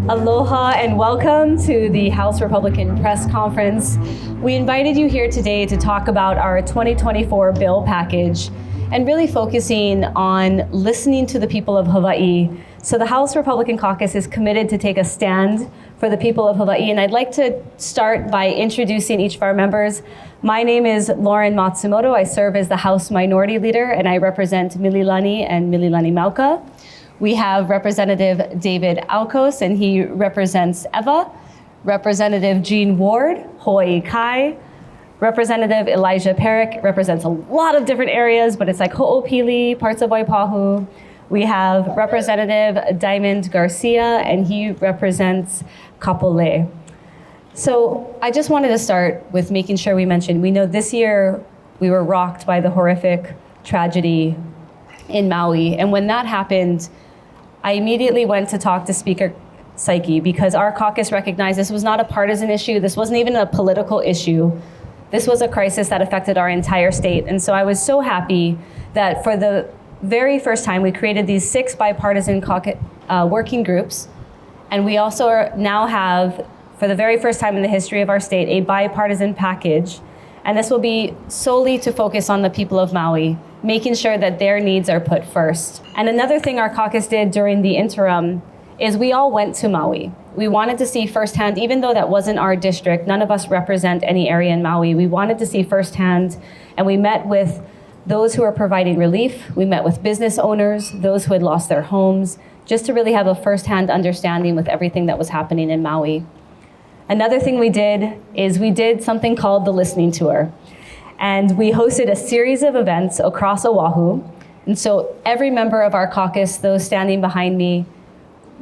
Aloha and welcome to the House Republican Press Conference. We invited you here today to talk about our 2024 bill package and really focusing on listening to the people of Hawaii. So the House Republican Caucus is committed to take a stand for the people of Hawaii, and I'd like to start by introducing each of our members. My name is Lauren Matsumoto. I serve as the House Minority Leader, and I represent Mililani and Mililani Mauka. We have Representative David Caucus, and he represents Ewa. Representative Jean Ward, Hawaii Kai. Representative Elijah Perrick represents a lot of different areas, but it's like Ho'opili, parts of Waipahu. We have Representative Diamond Garcia, and he represents Kapolei. So I just wanted to start with making sure we know this year we were rocked by the horrific tragedy in Maui. And when that happened, I immediately went to talk to Speaker Saiki because our caucus recognized this was not a partisan issue. This wasn't even a political issue. This was a crisis that affected our entire state. And so I was so happy that for the very first time, we created these 6 bipartisan working groups. And we also now have, for the very first time in the history of our state, a bipartisan package. And this will be solely to focus on the people of Maui, making sure that their needs are put first. And another thing our caucus did during the interim is we all went to Maui. We wanted to see firsthand, even though that wasn't our district, none of us represent any area in Maui. We wanted to see firsthand, and we met with those who are providing relief. We met with business owners, those who had lost their homes, just to really have a firsthand understanding with everything that was happening in Maui. Another thing we did is we did something called the listening tour. And we hosted a series of events across Oahu. And so every member of our caucus, those standing behind me,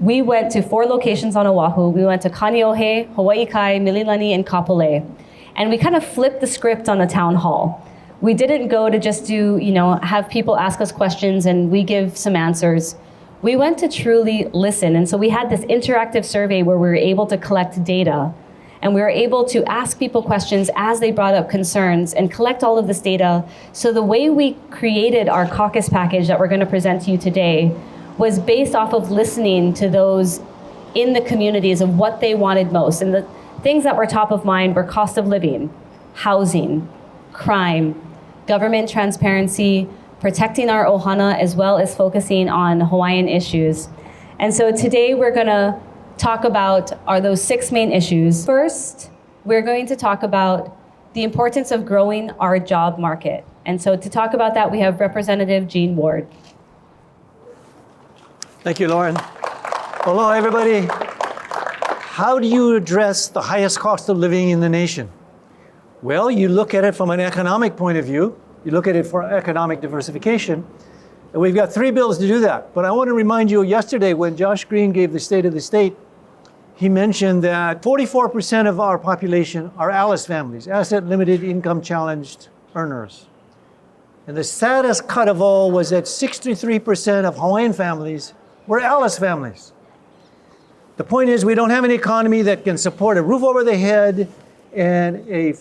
we went to 4 locations on Oahu. We went to Kaneohe, Hawaii Kai, Mililani, and Kapolei. And we kind of flipped the script on the town hall. We didn't go to just have people ask us questions and we give some answers. We went to truly listen. And so we had this interactive survey where we were able to collect data. And we were able to ask people questions as they brought up concerns and collect all of this data. So the way we created our caucus package that we're going to present to you today was based off of listening to those in the communities of what they wanted most. And the things that were top of mind were cost of living, housing, crime, government transparency, protecting our ohana, as well as focusing on Hawaiian issues. And so today we're going to talk about those 6 main issues. First, we're going to talk about the importance of growing our job market. And so to talk about that, we have Representative Jean Ward. Thank you, Lauren. Hello, everybody. How do you address the highest cost of living in the nation? Well, you look at it from an economic point of view. You look at it for economic diversification. And we've got 3 bills to do that. But I want to remind you, yesterday when Josh Green gave the State of the State, he mentioned that 44% of our population are ALICE families, asset limited income challenged earners. And the saddest cut of all was that 63% of Hawaiian families were ALICE families. The point is, we don't have an economy that can support a roof over the head and a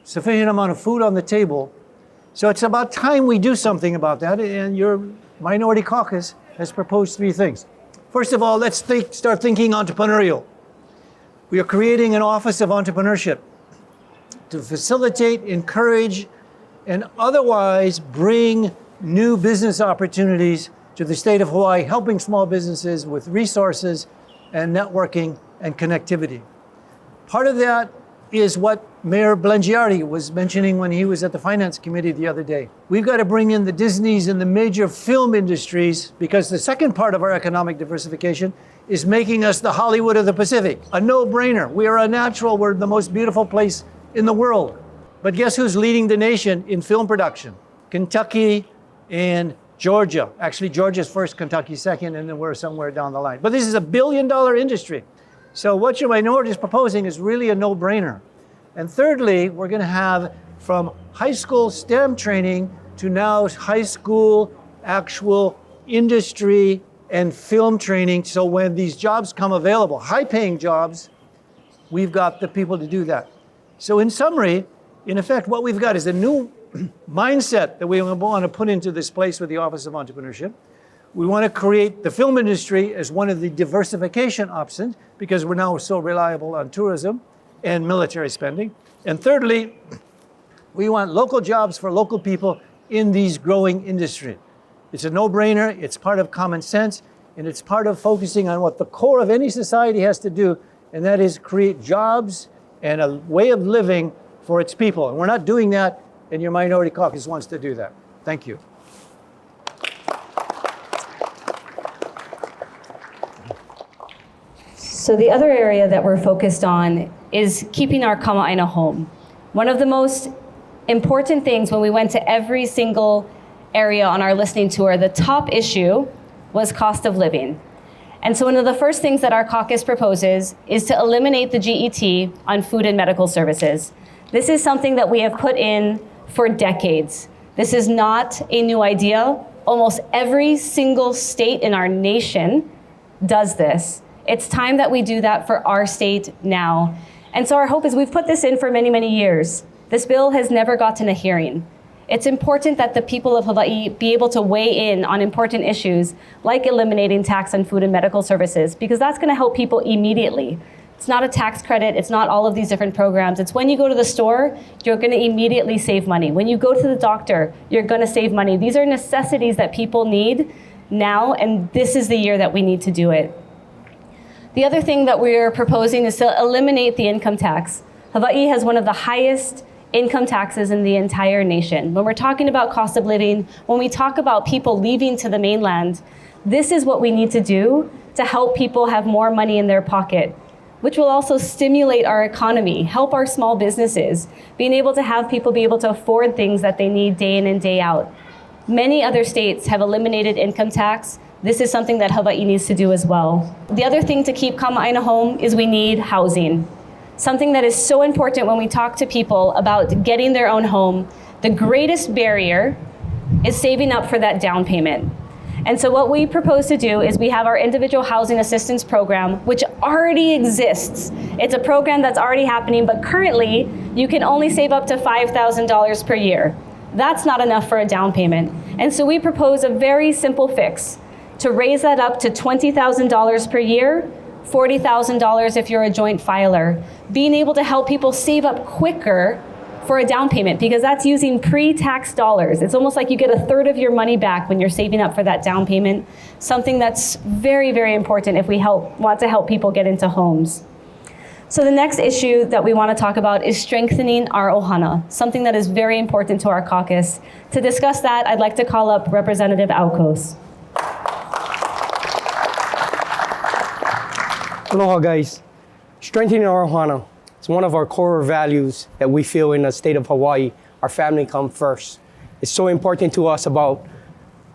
sufficient amount of food on the table. So it's about time we do something about that, and your minority caucus has proposed 3 things. First of all, let's start thinking entrepreneurial. We are creating an Office of Entrepreneurship to facilitate, encourage, and otherwise bring new business opportunities to the state of Hawaii, helping small businesses with resources and networking and connectivity. Part of that is what Mayor Blangiardi was mentioning when he was at the Finance Committee the other day. We've got to bring in the Disneys and the major film industries, because the second part of our economic diversification is making us the Hollywood of the Pacific. A no-brainer. We are a natural, we're the most beautiful place in the world. But guess who's leading the nation in film production? Kentucky and Georgia. Actually, Georgia's first, Kentucky second, and then we're somewhere down the line. But this is a billion-dollar industry. So what your minority is proposing is really a no-brainer. And thirdly, we're going to have from high school STEM training to now high school actual industry and film training. So when these jobs come available, high-paying jobs, we've got the people to do that. So in summary, in effect, what we've got is a new mindset that we want to put into this place with the Office of Entrepreneurship. We want to create the film industry as one of the diversification options because we're now so reliable on tourism and military spending. And thirdly, we want local jobs for local people in these growing industries. It's a no-brainer, it's part of common sense, and it's part of focusing on what the core of any society has to do, and that is create jobs and a way of living for its people. And we're not doing that, and your Minority Caucus wants to do that. Thank you. So the other area that we're focused on is keeping our Kama'aina home. One of the most important things when we went to every single area on our listening tour, the top issue was cost of living. And so one of the first things that our caucus proposes is to eliminate the GET on food and medical services. This is something that we have put in for decades. This is not a new idea. Almost every single state in our nation does this. It's time that we do that for our state now. And so our hope is we've put this in for many, many years. This bill has never gotten a hearing. It's important that the people of Hawaii be able to weigh in on important issues like eliminating tax on food and medical services, because that's going to help people immediately. It's not a tax credit. It's not all of these different programs. It's when you go to the store, you're going to immediately save money. When you go to the doctor, you're going to save money. These are necessities that people need now, and this is the year that we need to do it. The other thing that we're proposing is to eliminate the income tax. Hawaii has one of the highest income taxes in the entire nation. When we're talking about cost of living, when we talk about people leaving to the mainland, this is what we need to do to help people have more money in their pocket, which will also stimulate our economy, help our small businesses, being able to have people be able to afford things that they need day in and day out. Many other states have eliminated income tax. This is something that Hawaii needs to do as well. The other thing to keep Kama'aina home is we need housing. Something that is so important when we talk to people about getting their own home. The greatest barrier is saving up for that down payment. And so what we propose to do is we have our individual housing assistance program, which already exists. It's a program that's already happening, but currently you can only save up to $5,000 per year. That's not enough for a down payment. And so we propose a very simple fix to raise that up to $20,000 per year, $40,000 if you're a joint filer, being able to help people save up quicker for a down payment, because that's using pre-tax dollars. It's almost like you get a third of your money back when you're saving up for that down payment, something that's very, very important if we want to help people get into homes. So the next issue that we want to talk about is strengthening our ohana, something that is very important to our caucus. To discuss that, I'd like to call up Representative Caucus. Aloha, guys. Strengthening our ohana is one of our core values that we feel in the state of Hawaii. Our family comes first. It's so important to us about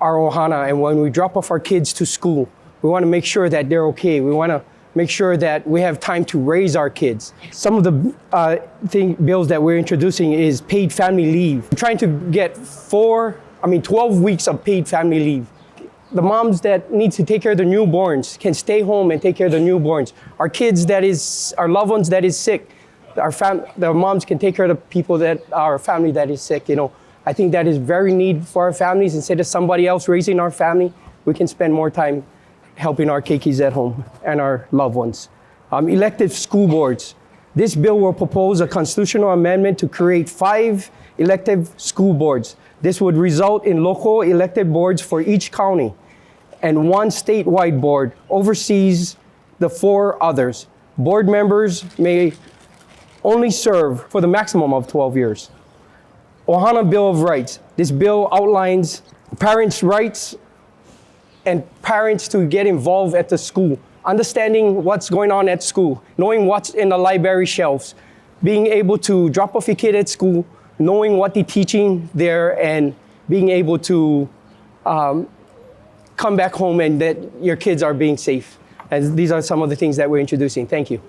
our ohana, and when we drop off our kids to school, we want to make sure that they're okay. We want to make sure that we have time to raise our kids. Some of the bills that we're introducing is paid family leave. We're trying to get 12 weeks of paid family leave. The moms that need to take care of their newborns can stay home and take care of their newborns. Our kids our loved ones that is sick, the moms can take care of the people our family that is sick. I think that is very needed for our families. Instead of somebody else raising our family, we can spend more time helping our keikis at home and our loved ones. Elective school boards. This bill will propose a constitutional amendment to create 5 elective school boards. This would result in local elected boards for each county, and 1 statewide board oversees the 4 others. Board members may only serve for the maximum of 12 years. Ohana Bill of Rights. This bill outlines parents' rights and parents to get involved at the school, understanding what's going on at school, knowing what's in the library shelves, being able to drop off your kid at school, knowing what they're teaching there, and being able to come back home and that your kids are being safe. And these are some of the things that we're introducing. Thank you.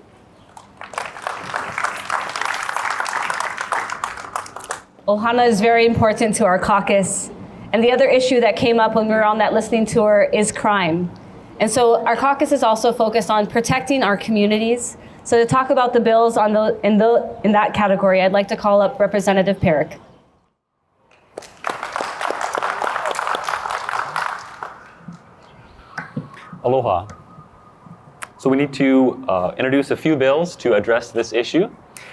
Ohana is very important to our caucus. And the other issue that came up when we were on that listening tour is crime. And so our caucus is also focused on protecting our communities. So to talk about the bills in that category, I'd like to call up Representative Perrick. Aloha. So we need to introduce a few bills to address this issue.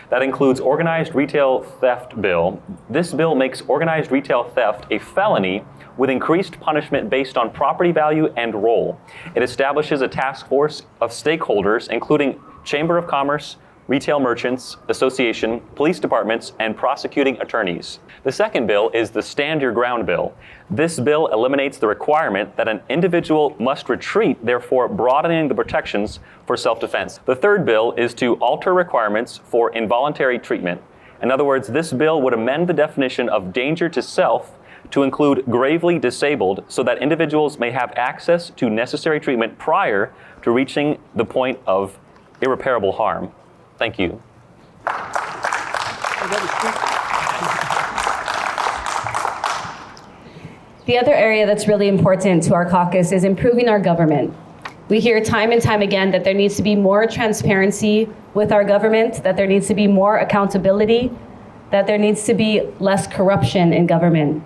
That includes Organized Retail Theft Bill. This bill makes organized retail theft a felony with increased punishment based on property value and role. It establishes a task force of stakeholders, including Chamber of Commerce, Retail Merchants Association, police departments, and prosecuting attorneys. The second bill is the Stand Your Ground bill. This bill eliminates the requirement that an individual must retreat, therefore broadening the protections for self-defense. The third bill is to alter requirements for involuntary treatment. In other words, this bill would amend the definition of danger to self to include gravely disabled so that individuals may have access to necessary treatment prior to reaching the point of irreparable harm. Thank you. The other area that's really important to our caucus is improving our government. We hear time and time again that there needs to be more transparency with our government, that there needs to be more accountability, that there needs to be less corruption in government.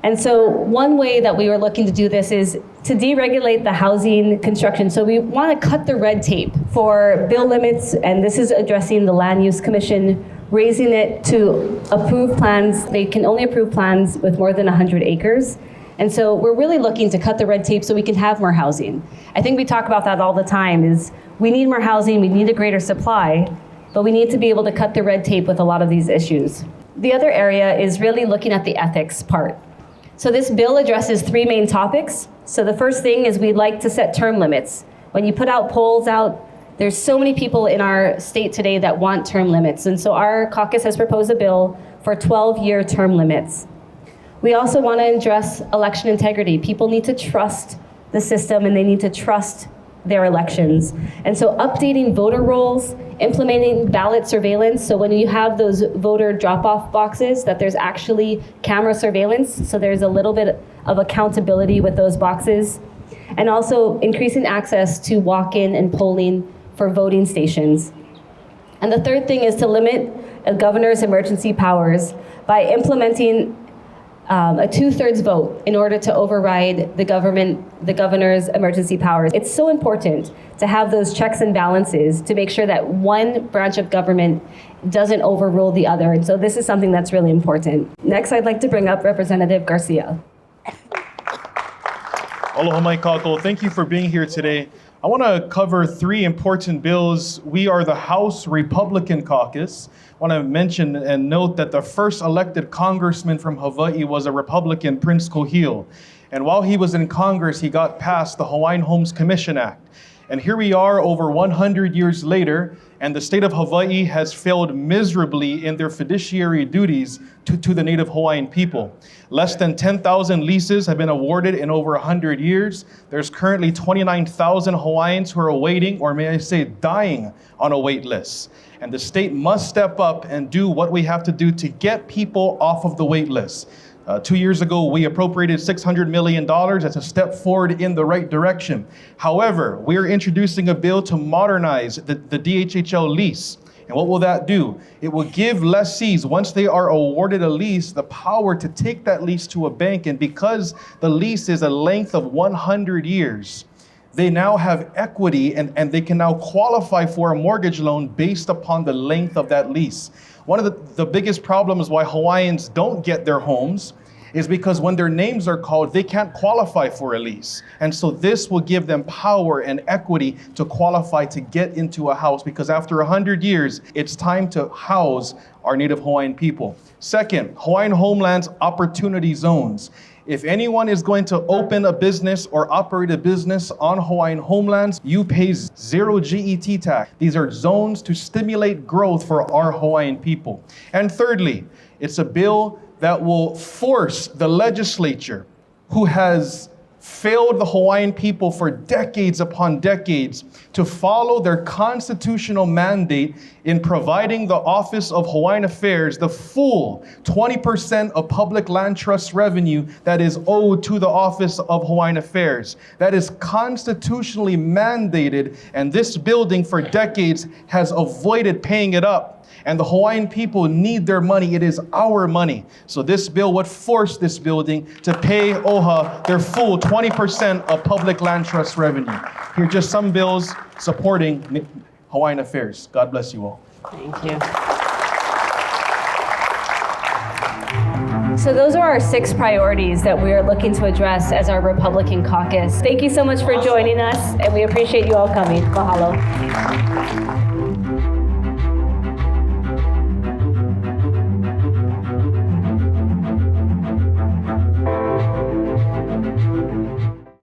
And so one way that we were looking to do this is to deregulate the housing construction. So we want to cut the red tape for bill limits, and this is addressing the Land Use Commission, raising it to approve plans. They can only approve plans with more than 100 acres. And so we're really looking to cut the red tape so we can have more housing. I think we talk about that all the time, is we need more housing, we need a greater supply, but we need to be able to cut the red tape with a lot of these issues. The other area is really looking at the ethics part. So this bill addresses three main topics. So the first thing is we'd like to set term limits. When you put out polls out, there's so many people in our state today that want term limits. And so our caucus has proposed a bill for 12-year term limits. We also want to address election integrity. People need to trust the system and they need to trust their elections. And so updating voter rolls, implementing ballot surveillance, so when you have those voter drop-off boxes, that there's actually camera surveillance, so there's a little bit of accountability with those boxes. And also increasing access to walk-in and polling for voting stations. And the third thing is to limit a governor's emergency powers by implementing a 2/3 vote in order to override the governor's emergency powers. It's so important to have those checks and balances to make sure that one branch of government doesn't overrule the other. And so this is something that's really important. Next, I'd like to bring up Representative Garcia. Aloha mai kākou. Thank you for being here today. I want to cover three important bills. We are the House Republican Caucus. I want to mention and note that the first elected congressman from Hawaii was a Republican, Prince Kohil. And while he was in Congress, he got passed the Hawaiian Homes Commission Act. And here we are over 100 years later, and the state of Hawaii has failed miserably in their fiduciary duties to the native Hawaiian people. Less than 10,000 leases have been awarded in over 100 years. There's currently 29,000 Hawaiians who are waiting, or may I say dying, on a wait list. And the state must step up and do what we have to do to get people off of the wait list. 2 years ago, we appropriated $600 million. That's a step forward in the right direction. However, we're introducing a bill to modernize the DHHL lease. And what will that do? It will give lessees, once they are awarded a lease, the power to take that lease to a bank. And because the lease is a length of 100 years, they now have equity and they can now qualify for a mortgage loan based upon the length of that lease. One of the biggest problems why Hawaiians don't get their homes is because when their names are called, they can't qualify for a lease. And so this will give them power and equity to qualify to get into a house, because after 100 years, it's time to house our native Hawaiian people. Second, Hawaiian Homeland's opportunity zones. If anyone is going to open a business or operate a business on Hawaiian homelands, you pay zero GET tax. These are zones to stimulate growth for our Hawaiian people. And thirdly, it's a bill that will force the legislature, who has failed the Hawaiian people for decades upon decades, to follow their constitutional mandate in providing the Office of Hawaiian Affairs the full 20% of public land trust revenue that is owed to the Office of Hawaiian Affairs. That is constitutionally mandated, and this building for decades has avoided paying it up. And the Hawaiian people need their money. It is our money. So this bill would force this building to pay OHA their full 20% of public land trust revenue. Here are just some bills supporting Hawaiian Affairs. God bless you all. Thank you. So those are our 6 priorities that we are looking to address as our Republican caucus. Thank you so much for joining us, and we appreciate you all coming. Mahalo.